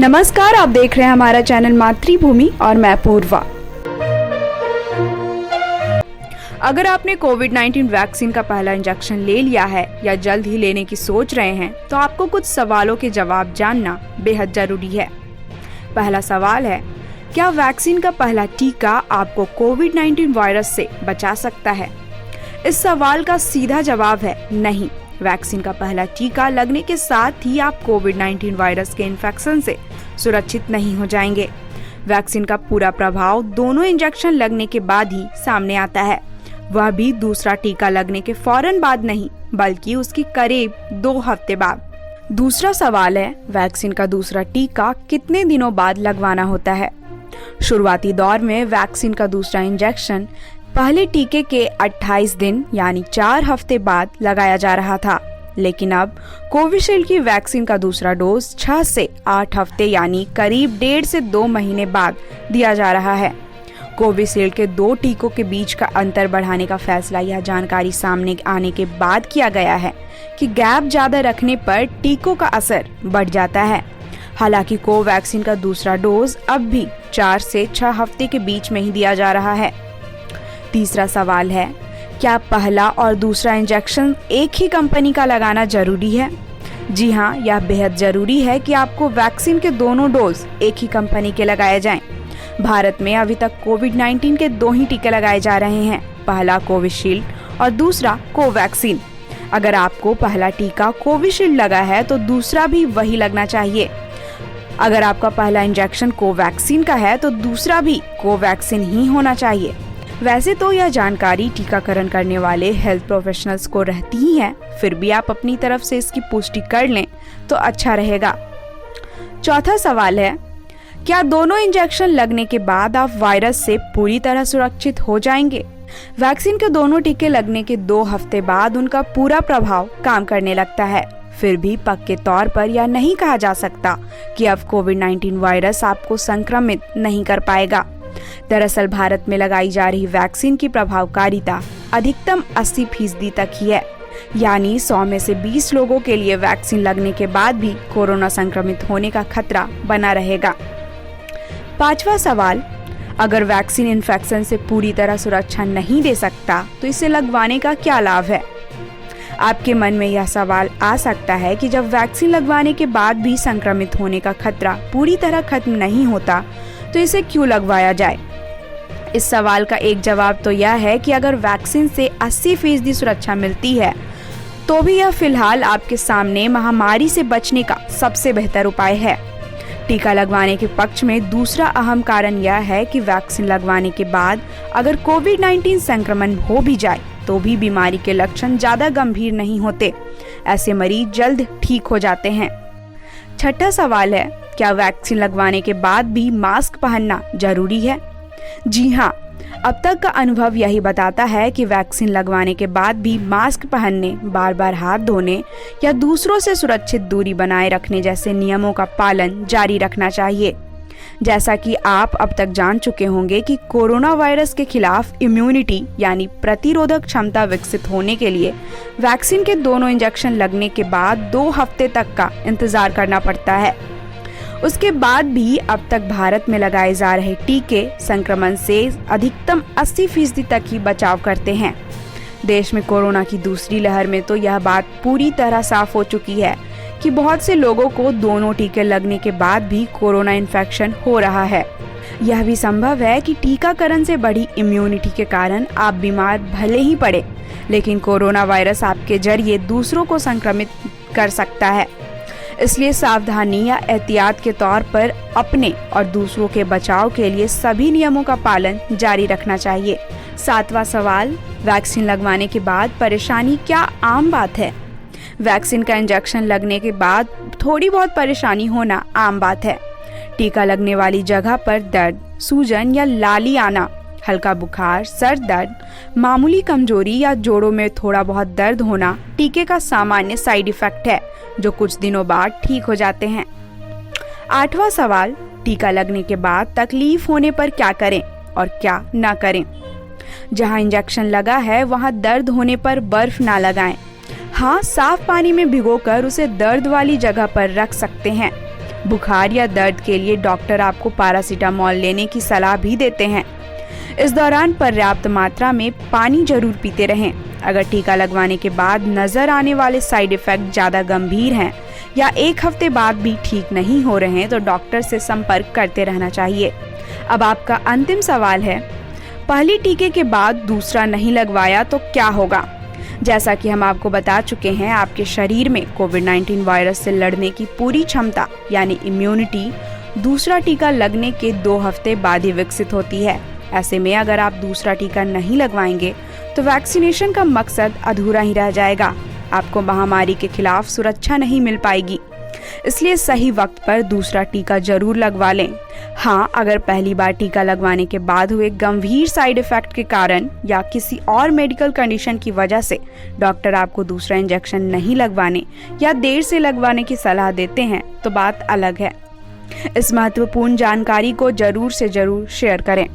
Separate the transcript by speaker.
Speaker 1: नमस्कार, आप देख रहे हैं हमारा चैनल मातृभूमि और मैं पूर्वा। अगर आपने कोविड-19 वैक्सीन का पहला इंजेक्शन ले लिया है या जल्द ही लेने की सोच रहे हैं, तो आपको कुछ सवालों के जवाब जानना बेहद जरूरी है। पहला सवाल है, क्या वैक्सीन का पहला टीका आपको कोविड-19 वायरस से बचा सकता है? इस सवाल का सीधा जवाब है नहीं। वैक्सीन का पहला टीका लगने के साथ ही आप कोविड-19 वायरस के इन्फेक्शन से सुरक्षित नहीं हो जाएंगे। वैक्सीन का पूरा प्रभाव दोनों इंजेक्शन लगने के बाद ही सामने आता है, वह भी दूसरा टीका लगने के फौरन बाद नहीं, बल्कि उसकी करीब 2 हफ्ते बाद। दूसरा सवाल है, वैक्सीन का दूसरा टीका कितने दिनों बाद लगवाना होता है? शुरुआती दौर में वैक्सीन का दूसरा इंजेक्शन पहले टीके के 28 दिन यानी 4 हफ्ते बाद लगाया जा रहा था, लेकिन अब कोविशील्ड की वैक्सीन का दूसरा डोज 6 से 8 हफ्ते यानी करीब 1.5 से 2 महीने बाद दिया जा रहा है। कोविशील्ड के 2 टीकों के बीच का अंतर बढ़ाने का फैसला यह जानकारी सामने आने के बाद किया गया है कि गैप ज्यादा रखने पर टीकों का असर बढ़ जाता है। हालांकि कोवैक्सीन का दूसरा डोज अब भी 4 से 6 हफ्ते के बीच में ही दिया जा रहा है। तीसरा सवाल है, क्या पहला और दूसरा इंजेक्शन एक ही कंपनी का लगाना जरूरी है? जी हाँ, यह बेहद जरूरी है कि आपको वैक्सीन के दोनों डोज एक ही कंपनी के लगाए जाएं। भारत में अभी तक कोविड-19 के 2 ही टीके लगाए जा रहे हैं, पहला कोविशील्ड और दूसरा कोवैक्सीन। अगर आपको पहला टीका कोविशील्ड लगा है तो दूसरा भी वही लगना चाहिए। अगर आपका पहला इंजेक्शन कोवैक्सीन का है तो दूसरा भी कोवैक्सीन ही होना चाहिए। वैसे तो यह जानकारी टीकाकरण करने वाले हेल्थ प्रोफेशनल्स को रहती ही है, फिर भी आप अपनी तरफ से इसकी पुष्टि कर लें तो अच्छा रहेगा। चौथा सवाल है, क्या दोनों इंजेक्शन लगने के बाद आप वायरस से पूरी तरह सुरक्षित हो जाएंगे? वैक्सीन के दोनों टीके लगने के 2 हफ्ते बाद उनका पूरा प्रभाव काम करने लगता है। फिर भी पक्के तौर पर यह नहीं कहा जा सकता कि अब कोविड-19 वायरस आपको संक्रमित नहीं कर पाएगा। दरअसल भारत में लगाई जा रही वैक्सीन की प्रभावकारिता अधिकतम 80% तक ही है, यानी 100 में से 20 लोगों के लिए वैक्सीन लगने के बाद भी कोरोना संक्रमित होने का खतरा बना रहेगा। पांचवा सवाल, अगर वैक्सीन इन्फेक्शन से पूरी तरह सुरक्षा नहीं दे सकता तो इसे लगवाने का क्या लाभ है? आपके मन में यह सवाल आ सकता है कि जब वैक्सीन लगवाने के बाद भी संक्रमित होने का खतरा पूरी तरह खत्म नहीं होता तो इसे क्यों लगवाया जाए? इस सवाल का एक जवाब तो यह है कि अगर वैक्सीन से 80% सुरक्षा मिलती है तो भी यह फिलहाल आपके सामने महामारी से बचने का सबसे बेहतर उपाय है। टीका लगवाने के पक्ष में दूसरा अहम कारण यह है कि वैक्सीन लगवाने के बाद अगर कोविड-19 संक्रमण हो भी जाए तो भी बीमारी के लक्षण ज्यादा गंभीर नहीं होते। ऐसे मरीज जल्द ठीक हो जाते हैं। छठा सवाल है, क्या वैक्सीन लगवाने के बाद भी मास्क पहनना जरूरी है? जी हाँ, अब तक का अनुभव यही बताता है कि वैक्सीन लगवाने के बाद भी मास्क पहनने, बार बार हाथ धोने या दूसरों से सुरक्षित दूरी बनाए रखने जैसे नियमों का पालन जारी रखना चाहिए। जैसा कि आप अब तक जान चुके होंगे कि कोरोना वायरस के खिलाफ इम्यूनिटी यानी प्रतिरोधक क्षमता विकसित होने के लिए वैक्सीन के दोनों इंजेक्शन लगने के बाद 2 हफ्ते तक का इंतजार करना पड़ता है। उसके बाद भी अब तक भारत में लगाए जा रहे टीके संक्रमण से अधिकतम 80% तक ही बचाव करते हैं। देश में कोरोना की दूसरी लहर में तो यह बात पूरी तरह साफ हो चुकी है कि बहुत से लोगों को दोनों टीके लगने के बाद भी कोरोना इन्फेक्शन हो रहा है। यह भी संभव है कि टीकाकरण से बढ़ी इम्यूनिटी के कारण आप बीमार भले ही पड़े, लेकिन कोरोना वायरस आपके जरिए दूसरों को संक्रमित कर सकता है। इसलिए सावधानी या एहतियात के तौर पर अपने और दूसरों के बचाव के लिए सभी नियमों का पालन जारी रखना चाहिए। 7वां सवाल, वैक्सीन लगवाने के बाद परेशानी क्या आम बात है? वैक्सीन का इंजेक्शन लगने के बाद थोड़ी बहुत परेशानी होना आम बात है। टीका लगने वाली जगह पर दर्द, सूजन या लाली आना, हल्का बुखार, सर दर्द, मामूली कमजोरी या जोड़ों में थोड़ा बहुत दर्द होना टीके का सामान्य साइड इफेक्ट है जो कुछ दिनों बाद ठीक हो जाते हैं। 8वां सवाल, टीका लगने के बाद तकलीफ होने पर क्या करें और क्या ना करें? जहां इंजेक्शन लगा है वहां दर्द होने पर बर्फ ना लगाएं। हाँ, साफ पानी में भिगोकर उसे दर्द वाली जगह पर रख सकते हैं। बुखार या दर्द के लिए डॉक्टर आपको पैरासीटामोल लेने की सलाह भी देते हैं। इस दौरान पर्याप्त मात्रा में पानी जरूर पीते रहें। अगर टीका लगवाने के बाद नजर आने वाले साइड इफेक्ट ज्यादा गंभीर हैं या 1 हफ्ते बाद भी ठीक नहीं हो रहे हैं तो डॉक्टर से संपर्क करते रहना चाहिए। अब आपका अंतिम सवाल है, पहली टीके के बाद दूसरा नहीं लगवाया तो क्या होगा? जैसा कि हम आपको बता चुके हैं, आपके शरीर में कोविड-19 वायरस से लड़ने की पूरी क्षमता यानी इम्यूनिटी दूसरा टीका लगने के 2 हफ्ते बाद ही विकसित होती है। ऐसे में अगर आप दूसरा टीका नहीं लगवाएंगे तो वैक्सीनेशन का मकसद अधूरा ही रह जाएगा। आपको महामारी के खिलाफ सुरक्षा नहीं मिल पाएगी। इसलिए सही वक्त पर दूसरा टीका जरूर लगवा लें। हाँ, अगर पहली बार टीका लगवाने के बाद हुए गंभीर साइड इफेक्ट के कारण या किसी और मेडिकल कंडीशन की वजह से डॉक्टर आपको दूसरा इंजेक्शन नहीं लगवाने या देर से लगवाने की सलाह देते हैं तो बात अलग है। इस महत्वपूर्ण जानकारी को जरूर से जरूर शेयर करें।